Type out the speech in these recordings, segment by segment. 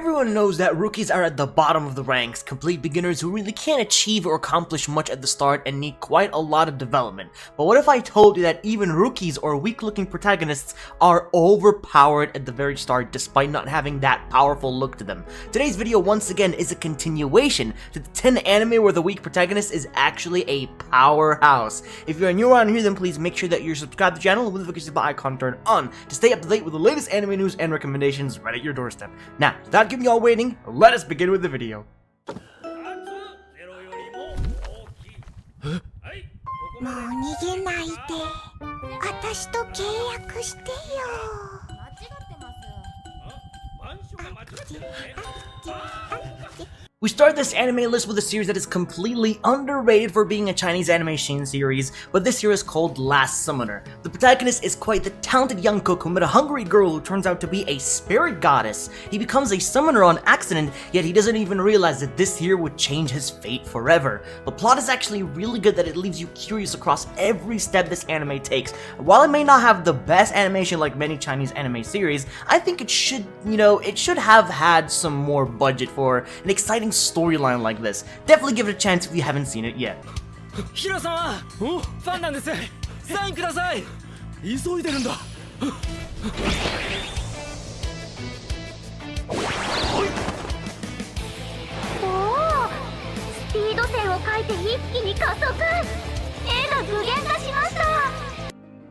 Everyone knows that rookies are at the bottom of the ranks, complete beginners who really can't achieve or accomplish much at the start and need quite a lot of development. But what if I told you that even rookies or weak-looking protagonists are overpowered at the very start despite not having that powerful look to them? Today's video once again is a continuation to the 10 anime where the weak protagonist is actually a powerhouse. If you're new around here, then please make sure that you're subscribed to the channel with the notification bell icon turned on to stay up to date with the latest anime news and recommendations right at your doorstep. Now, without giving y'all waiting, let us begin with the video. もう逃げないで。私と契約してよ。We start this anime list with a series that is completely underrated for being a Chinese animation series, but this here is called Last Summoner. The protagonist is quite the talented young cook who met a hungry girl who turns out to be a spirit goddess. He becomes a summoner on accident, yet he doesn't even realize that this here would change his fate forever. The plot is actually really good that it leaves you curious across every step this anime takes. While it may not have the best animation like many Chinese anime series, I think it should, it should have had some more budget for an exciting storyline like this. Definitely give it a chance if you haven't seen it yet. ヒロ様、ファンなんです。サインください。急いでるんだ。おお、スピード線を書いて一気に加速。絵が具現化しました。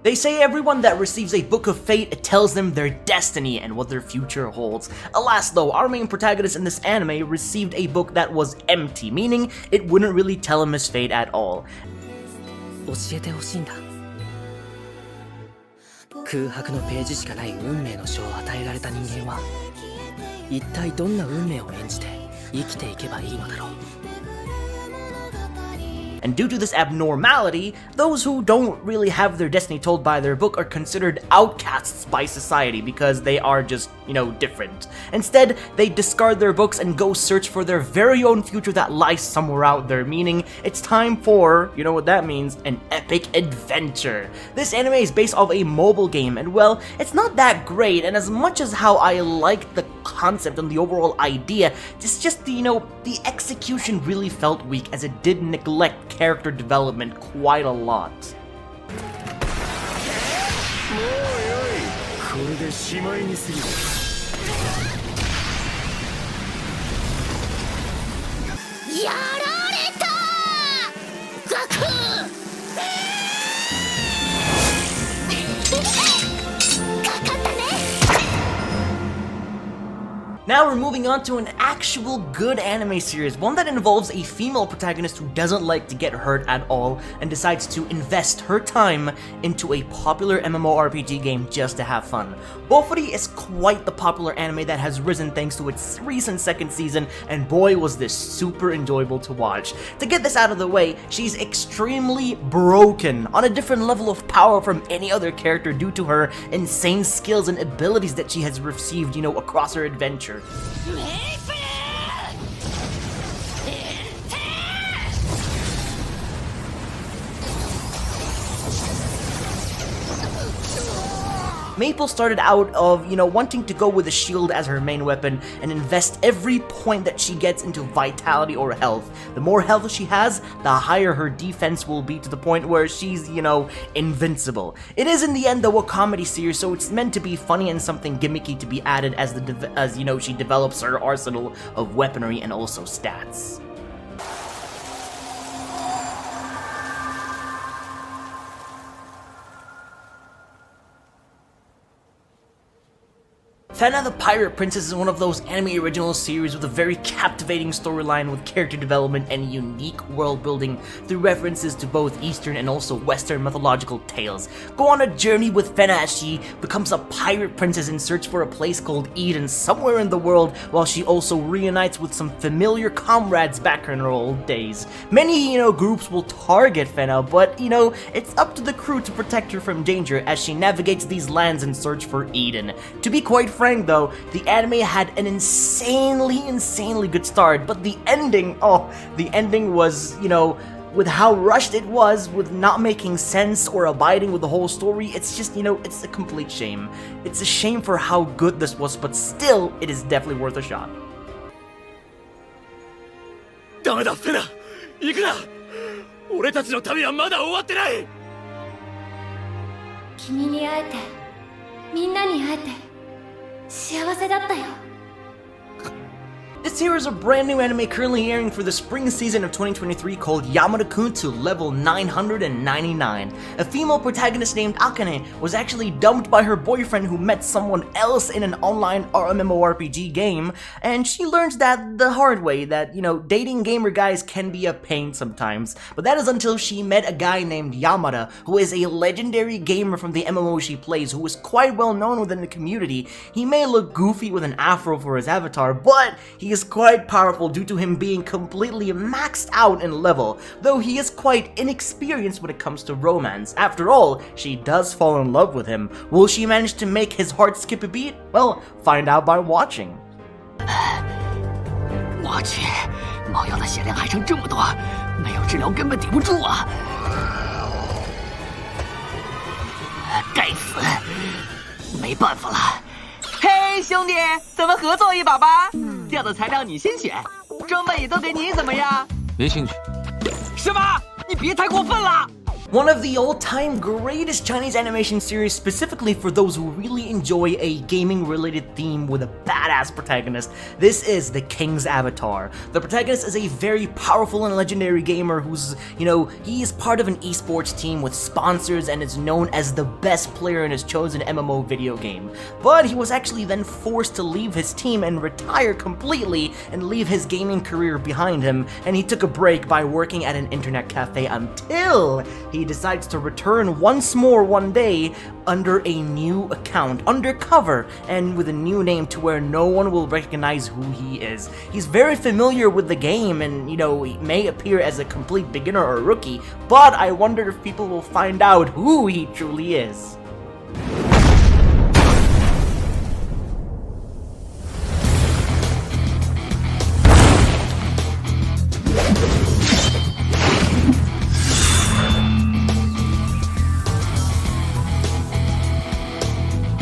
They say everyone that receives a book of fate tells them their destiny and what their future holds. Alas though, our main protagonist in this anime received a book that was empty, meaning it wouldn't really tell him his fate at all. 教えてほしいんだ。空白のページしかない運命の書を与えられた人間は、一体どんな運命を演じて生きていけばいいのだろう。 And due to this abnormality, those who don't really have their destiny told by their book are considered outcasts by society because they are just, different. Instead, they discard their books and go search for their very own future that lies somewhere out there, meaning it's time for, you know what that means, an epic adventure. This anime is based off a mobile game, and well, it's not that great, and as much as how I like the concept and the overall idea, it's just, the execution really felt weak as it did neglect character development quite a lot. Now we're moving on to an actual good anime series, one that involves a female protagonist who doesn't like to get hurt at all and decides to invest her time into a popular MMORPG game just to have fun. BOFURI is quite the popular anime that has risen thanks to its recent second season, and boy was this super enjoyable to watch. To get this out of the way, she's extremely broken, on a different level of power from any other character due to her insane skills and abilities that she has received, across her adventure. Maple started out of, wanting to go with a shield as her main weapon and invest every point that she gets into vitality or health. The more health she has, the higher her defense will be to the point where she's, invincible. It is in the end though a comedy series, so it's meant to be funny and something gimmicky to be added as she develops her arsenal of weaponry and also stats. Fena the Pirate Princess is one of those anime original series with a very captivating storyline with character development and unique world building through references to both Eastern and also Western mythological tales. Go on a journey with Fena as she becomes a pirate princess in search for a place called Eden somewhere in the world, while she also reunites with some familiar comrades back in her old days. Many, groups will target Fena, but, it's up to the crew to protect her from danger as she navigates these lands in search for Eden. To be quite frank though, the anime had an insanely good start, but the ending was, with how rushed it was, with not making sense or abiding with the whole story, it's just, it's a complete shame. It's a shame for how good this was, but still, it is definitely worth a shot. ダメだフェナ、行くな。俺たちの旅はまだ終わってない。君に会えて、みんなに会えて幸せだったよ。 This here is a brand new anime currently airing for the spring season of 2023 called Yamada-kun to level 999. A female protagonist named Akane was actually dumped by her boyfriend who met someone else in an online MMORPG game, and she learns that the hard way, that, you know, dating gamer guys can be a pain sometimes. But that is until she met a guy named Yamada, who is a legendary gamer from the MMO she plays, who is quite well known within the community. He may look goofy with an afro for his avatar, but he is quite powerful due to him being completely maxed out in level, though he is quite inexperienced when it comes to romance. After all, she does fall in love with him. Will she manage to make his heart skip a beat? Well, find out by watching. 我去，猫妖的血量还剩这么多，没有治疗根本抵不住啊！该死，没办法了。嘿，兄弟，咱们合作一把吧。掉的材料你先选，装备也都给你，怎么样？没兴趣。什么？你别太过分了！ One of the all-time greatest Chinese animation series, specifically for those who really enjoy a gaming-related theme with a badass protagonist. This is The King's Avatar. The protagonist is a very powerful and legendary gamer who's, you know, he is part of an esports team with sponsors and is known as the best player in his chosen MMO video game. But he was actually then forced to leave his team and retire completely and leave his gaming career behind him, and he took a break by working at an internet cafe until he decides to return once more one day under a new account, undercover, and with a new name to where no one will recognize who he is. He's very familiar with the game and, you know, he may appear as a complete beginner or rookie, but I wonder if people will find out who he truly is.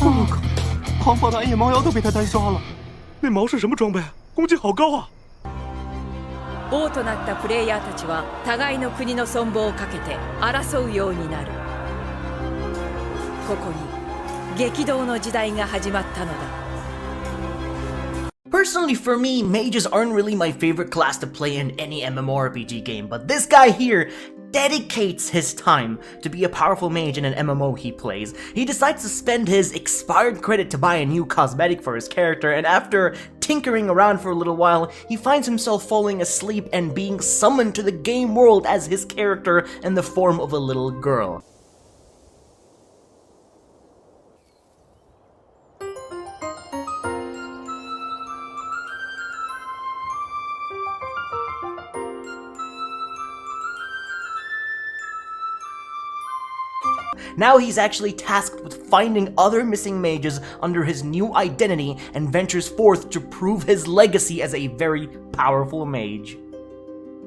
Oh, 狂暴的暗夜猫妖都被他单刷了，那毛是什么装备？攻击好高啊！王となったプレイヤーたちは互いの国の存亡をかけて争うようになる。ここに激動の時代が始まったのだ。Personally, for me, mages aren't really my favorite class to play in any MMORPG game, but this guy here dedicates his time to be a powerful mage in an MMO he plays. He decides to spend his expired credit to buy a new cosmetic for his character, and after tinkering around for a little while, he finds himself falling asleep and being summoned to the game world as his character in the form of a little girl. Now he's actually tasked with finding other missing mages under his new identity and ventures forth to prove his legacy as a very powerful mage.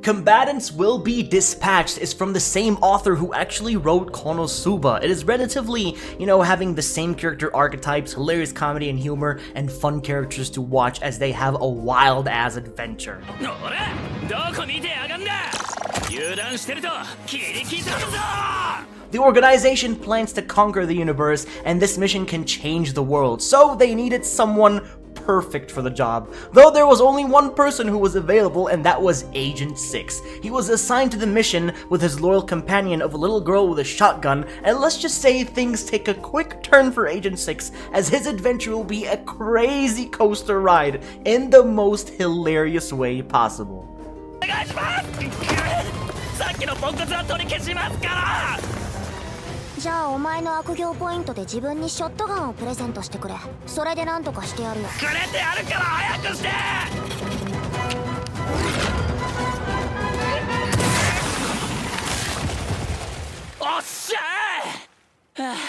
Combatants Will Be Dispatched is from the same author who actually wrote Konosuba. It is relatively, you know, having the same character archetypes, hilarious comedy and humor, and fun characters to watch as they have a wild-ass adventure. The organization plans to conquer the universe, and this mission can change the world, so they needed someone perfect for the job. Though there was only one person who was available, and that was Agent 6. He was assigned to the mission with his loyal companion of a little girl with a shotgun, and let's just say things take a quick turn for Agent 6, as his adventure will be a crazy coaster ride in the most hilarious way possible. じゃあお前の悪行ポイントで自分にショットガンをプレゼントしてくれ。それでなんとかしてやるよ。くれてやるから早くして。おっしゃー。あれ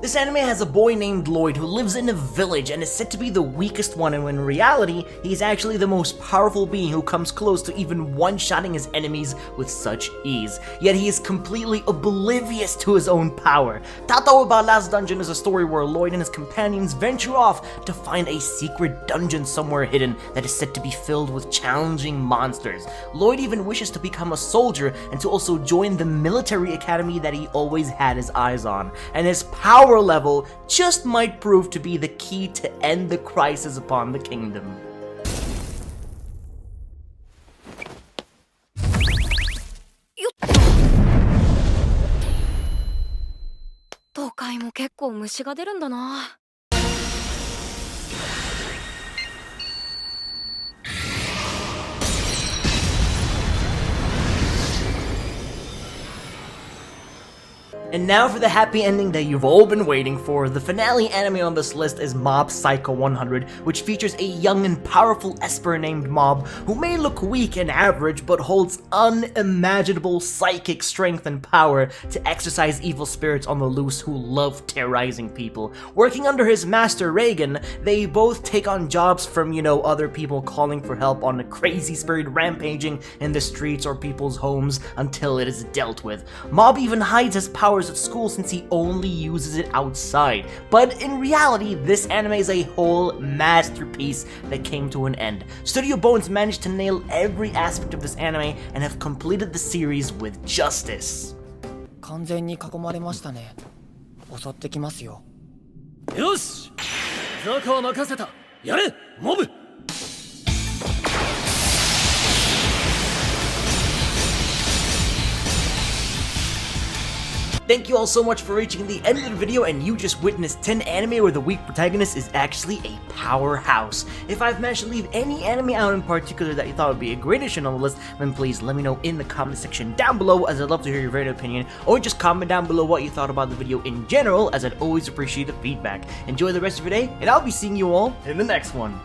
？This This anime has a boy named Lloyd who lives in a village and is said to be the weakest one, and when in reality, he's actually the most powerful being who comes close to even one-shotting his enemies with such ease. Yet he is completely oblivious to his own power. Tatoeba Last Dungeon is a story where Lloyd and his companions venture off to find a secret dungeon somewhere hidden that is said to be filled with challenging monsters. Lloyd even wishes to become a soldier and to also join the military academy that he always had his eyes on, and his power level just might prove to be the key to end the crisis upon the kingdom. 東海も結構虫が出るんだな。And now for the happy ending that you've all been waiting for. The finale anime on this list is Mob Psycho 100, which features a young and powerful Esper named Mob, who may look weak and average, but holds unimaginable psychic strength and power to exercise evil spirits on the loose who love terrorizing people. Working under his master Reagan, they both take on jobs from, other people calling for help on a crazy spirit rampaging in the streets or people's homes until it is dealt with. Mob even hides his powers at school since he only uses it outside. But in reality, this anime is a whole masterpiece that came to an end. Studio Bones managed to nail every aspect of this anime and have completed the series with justice. 完全に囲まれましたね。襲ってきますよ。よし、ザカは任せた。やれ、モブ。Thank you all so much for reaching the end of the video, and you just witnessed 10 anime where the weak protagonist is actually a powerhouse. If I've managed to leave any anime out in particular that you thought would be a great addition on the list, then please let me know in the comment section down below, as I'd love to hear your very opinion, or just comment down below what you thought about the video in general, as I'd always appreciate the feedback. Enjoy the rest of your day, and I'll be seeing you all in the next one.